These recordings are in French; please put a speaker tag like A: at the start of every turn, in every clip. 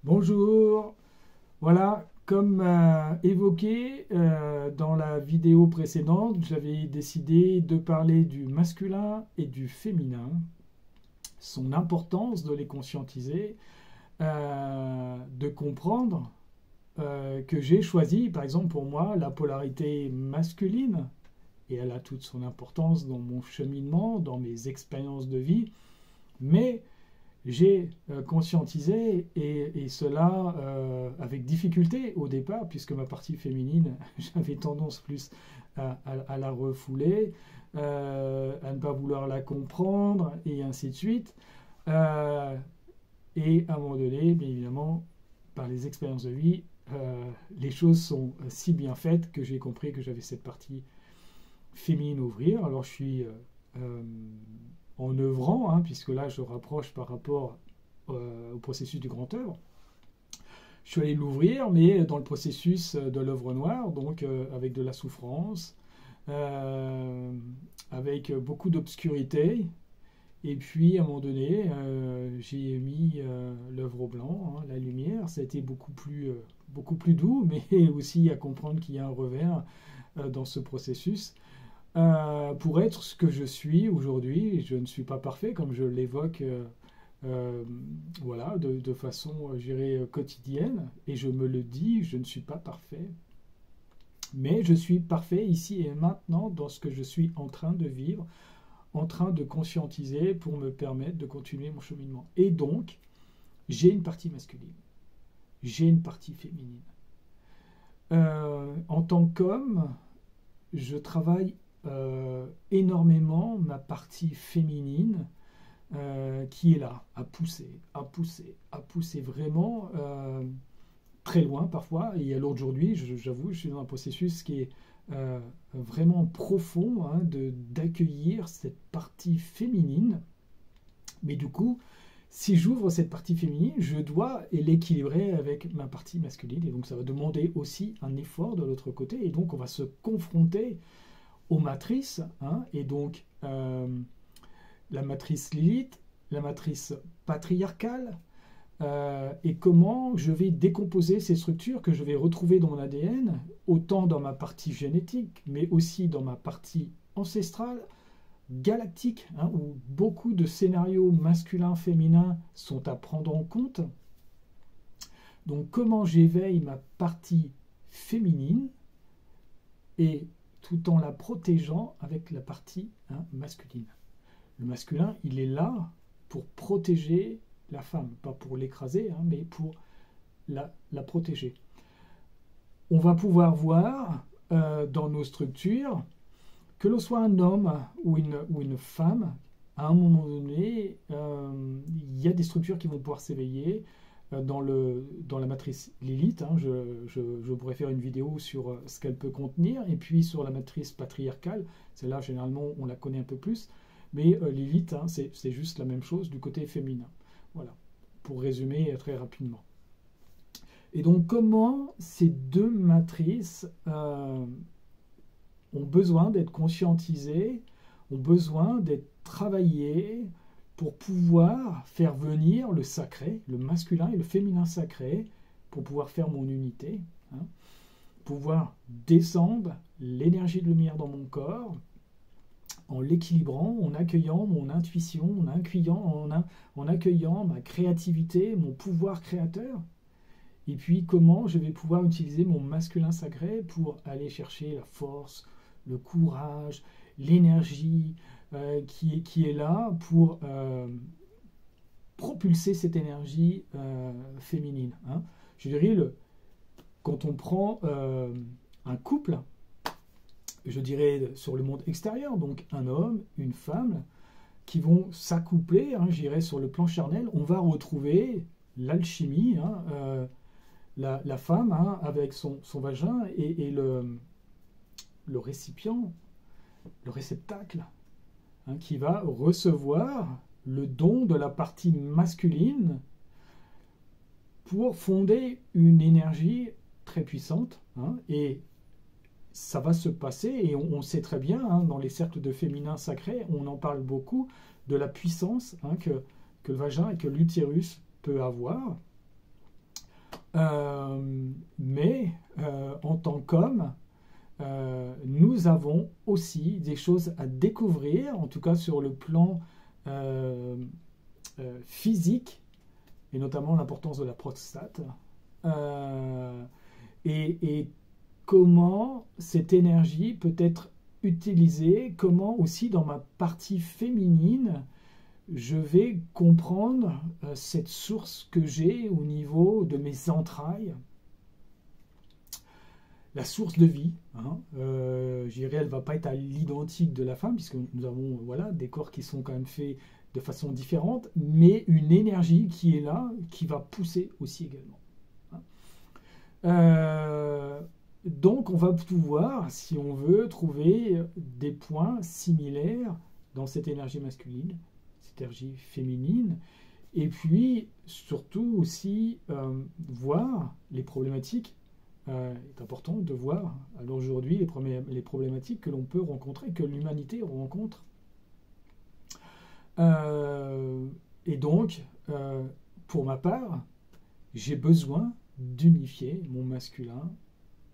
A: Bonjour, voilà, comme évoqué dans la vidéo précédente, j'avais décidé de parler du masculin et du féminin, son importance de les conscientiser, de comprendre que j'ai choisi, par exemple pour moi, la polarité masculine, et elle a toute son importance dans mon cheminement, dans mes expériences de vie, mais j'ai conscientisé, et cela avec difficulté au départ, puisque ma partie féminine, j'avais tendance plus à la refouler, à ne pas vouloir la comprendre, et ainsi de suite. Et à un moment donné, bien évidemment, par les expériences de vie, les choses sont si bien faites que j'ai compris que j'avais cette partie féminine à ouvrir. Alors je suis en œuvrant, puisque là je rapproche par rapport au processus du grand œuvre. Je suis allé l'ouvrir, mais dans le processus de l'œuvre noire, donc avec de la souffrance, avec beaucoup d'obscurité. Et puis à un moment donné, j'ai mis l'œuvre au blanc, la lumière. Ça a été beaucoup plus doux, mais aussi à comprendre qu'il y a un revers dans ce processus. Pour être ce que je suis aujourd'hui, je ne suis pas parfait, comme je l'évoque voilà, de façon, je dirais, quotidienne, et je me le dis, je ne suis pas parfait, mais je suis parfait ici et maintenant dans ce que je suis en train de vivre, en train de conscientiser pour me permettre de continuer mon cheminement. Et donc, j'ai une partie masculine, j'ai une partie féminine. En tant qu'homme, je travaille énormément ma partie féminine qui est là, à pousser vraiment très loin parfois. Et alors aujourd'hui, j'avoue, je suis dans un processus qui est vraiment profond, d'accueillir cette partie féminine. Mais du coup, si j'ouvre cette partie féminine, je dois l'équilibrer avec ma partie masculine. Et donc ça va demander aussi un effort de l'autre côté. Et donc on va se confronter aux matrices, et donc la matrice Lilith, la matrice patriarcale, et comment je vais décomposer ces structures que je vais retrouver dans mon ADN, autant dans ma partie génétique, mais aussi dans ma partie ancestrale, galactique, où beaucoup de scénarios masculins, féminins sont à prendre en compte. Donc comment j'éveille ma partie féminine, et tout en la protégeant avec la partie masculine. Le masculin, il est là pour protéger la femme, pas pour l'écraser, mais pour la protéger. On va pouvoir voir dans nos structures, que l'on soit un homme ou une femme, à un moment donné, il y a des structures qui vont pouvoir s'éveiller dans la matrice Lilith. Je pourrais faire une vidéo sur ce qu'elle peut contenir, et puis sur la matrice patriarcale, celle-là généralement on la connaît un peu plus, mais Lilith, c'est juste la même chose du côté féminin. Voilà, pour résumer très rapidement. Et donc comment ces deux matrices ont besoin d'être conscientisées, ont besoin d'être travaillées pour pouvoir faire venir le sacré, le masculin et le féminin sacré, pour pouvoir faire mon unité, pouvoir descendre l'énergie de lumière dans mon corps, en l'équilibrant, en accueillant mon intuition, en accueillant ma créativité, mon pouvoir créateur. Et puis comment je vais pouvoir utiliser mon masculin sacré pour aller chercher la force, le courage, l'énergie qui est là pour propulser cette énergie féminine. Je dirais, quand on prend un couple, je dirais sur le monde extérieur, donc un homme, une femme, qui vont s'accoupler, je dirais sur le plan charnel, on va retrouver l'alchimie, la femme avec son vagin et le récipient, le réceptacle, qui va recevoir le don de la partie masculine pour fonder une énergie très puissante, et ça va se passer, et on sait très bien, hein, dans les cercles de féminin sacré, on en parle beaucoup, de la puissance, hein, que le vagin et que l'utérus peut avoir. Mais en tant qu'homme, nous avons aussi des choses à découvrir, en tout cas sur le plan physique, et notamment l'importance de la prostate, et comment cette énergie peut être utilisée, comment aussi dans ma partie féminine, je vais comprendre cette source que j'ai au niveau de mes entrailles, la source de vie, hein. Je dirais, elle ne va pas être à l'identique de la femme, puisque nous avons voilà, des corps qui sont quand même faits de façon différente, mais une énergie qui est là, qui va pousser aussi également, hein. Donc on va pouvoir, si on veut, trouver des points similaires dans cette énergie masculine, cette énergie féminine, et puis surtout aussi voir les problématiques. Est important de voir alors aujourd'hui les problématiques que l'on peut rencontrer, que l'humanité rencontre. Et donc, pour ma part, j'ai besoin d'unifier mon masculin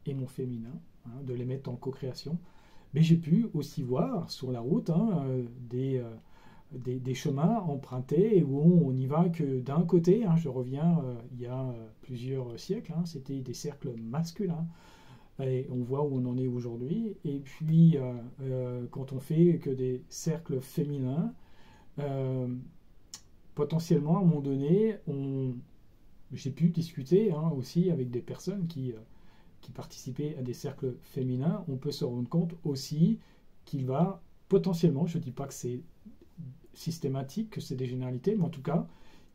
A: et mon féminin, hein, de les mettre en co-création. Mais j'ai pu aussi voir sur la route, hein, des chemins empruntés où on n'y va que d'un côté, hein. Je reviens il y a plusieurs siècles, hein, c'était des cercles masculins. Et on voit où on en est aujourd'hui. Et puis, quand on fait que des cercles féminins, potentiellement, à un moment donné, j'ai pu discuter, hein, aussi avec des personnes qui participaient à des cercles féminins. On peut se rendre compte aussi qu'il va potentiellement, je ne dis pas que c'est systématique, que c'est des généralités, mais en tout cas,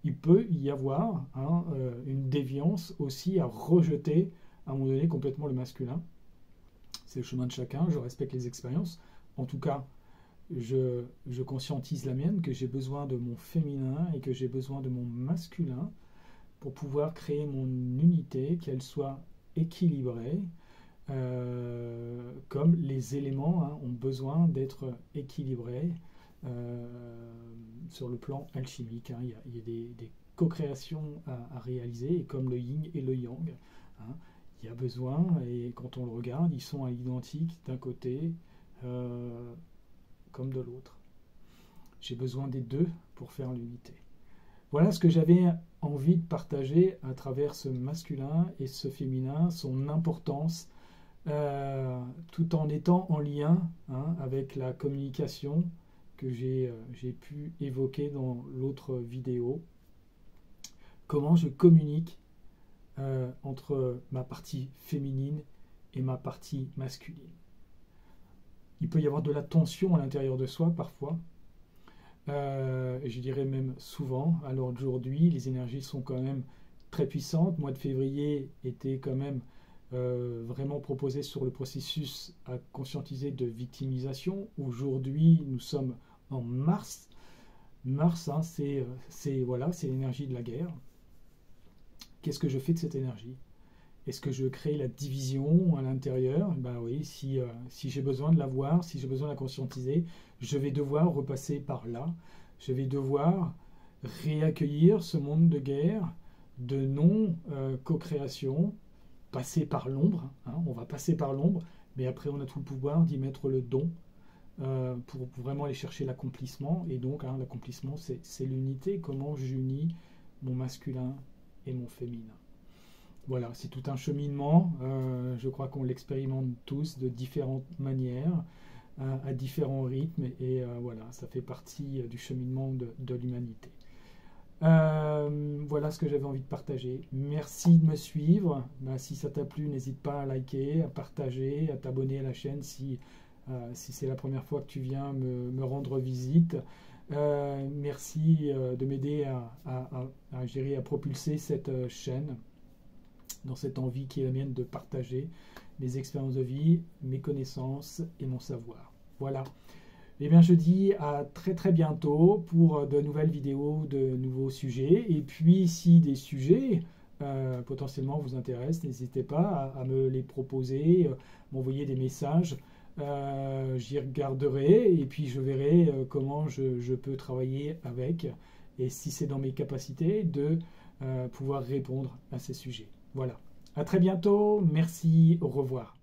A: il peut y avoir, hein, une déviance aussi à rejeter à un moment donné complètement le masculin. C'est le chemin de chacun, je respecte les expériences. En tout cas, je conscientise la mienne, que j'ai besoin de mon féminin et que j'ai besoin de mon masculin pour pouvoir créer mon unité, qu'elle soit équilibrée, comme les éléments, hein, ont besoin d'être équilibrés sur le plan alchimique, hein. Il y a des co-créations à réaliser, et comme le yin et le yang, hein, il y a besoin, et quand on le regarde, ils sont à l'identique d'un côté comme de l'autre. J'ai besoin des deux pour faire l'unité. Voilà ce que j'avais envie de partager à travers ce masculin et ce féminin, son importance, tout en étant en lien, hein, avec la communication que j'ai pu évoquer dans l'autre vidéo. Comment je communique entre ma partie féminine et ma partie masculine. Il peut y avoir de la tension à l'intérieur de soi parfois, je dirais même souvent. Alors aujourd'hui, les énergies sont quand même très puissantes. Le mois de février était quand même vraiment proposé sur le processus à conscientiser de victimisation. Aujourd'hui, nous sommes en mars. Mars, hein, c'est l'énergie de la guerre. Qu'est-ce que je fais de cette énergie? Est-ce que je crée la division à l'intérieur? Ben oui, si j'ai besoin de la voir, si j'ai besoin de la conscientiser, je vais devoir repasser par là. Je vais devoir réaccueillir ce monde de guerre, de non-co-création, passer par l'ombre, hein, on va passer par l'ombre, mais après on a tout le pouvoir d'y mettre le don pour vraiment aller chercher l'accomplissement. Et donc, hein, l'accomplissement, c'est l'unité, comment j'unis mon masculin et mon féminin. Voilà, c'est tout un cheminement, je crois qu'on l'expérimente tous de différentes manières, à différents rythmes, et voilà, ça fait partie du cheminement de l'humanité. Voilà ce que j'avais envie de partager. Merci de me suivre. Si ça t'a plu, n'hésite pas à liker, à partager, à t'abonner à la chaîne si c'est la première fois que tu viens me rendre visite. Merci de m'aider à propulser cette chaîne dans cette envie qui est la mienne de partager mes expériences de vie, mes connaissances et mon savoir. Voilà. Eh bien, je dis à très très bientôt pour de nouvelles vidéos, de nouveaux sujets. Et puis, si des sujets potentiellement vous intéressent, n'hésitez pas à me les proposer, m'envoyer des messages. J'y regarderai et puis je verrai comment je peux travailler avec et si c'est dans mes capacités de pouvoir répondre à ces sujets. Voilà. À très bientôt. Merci. Au revoir.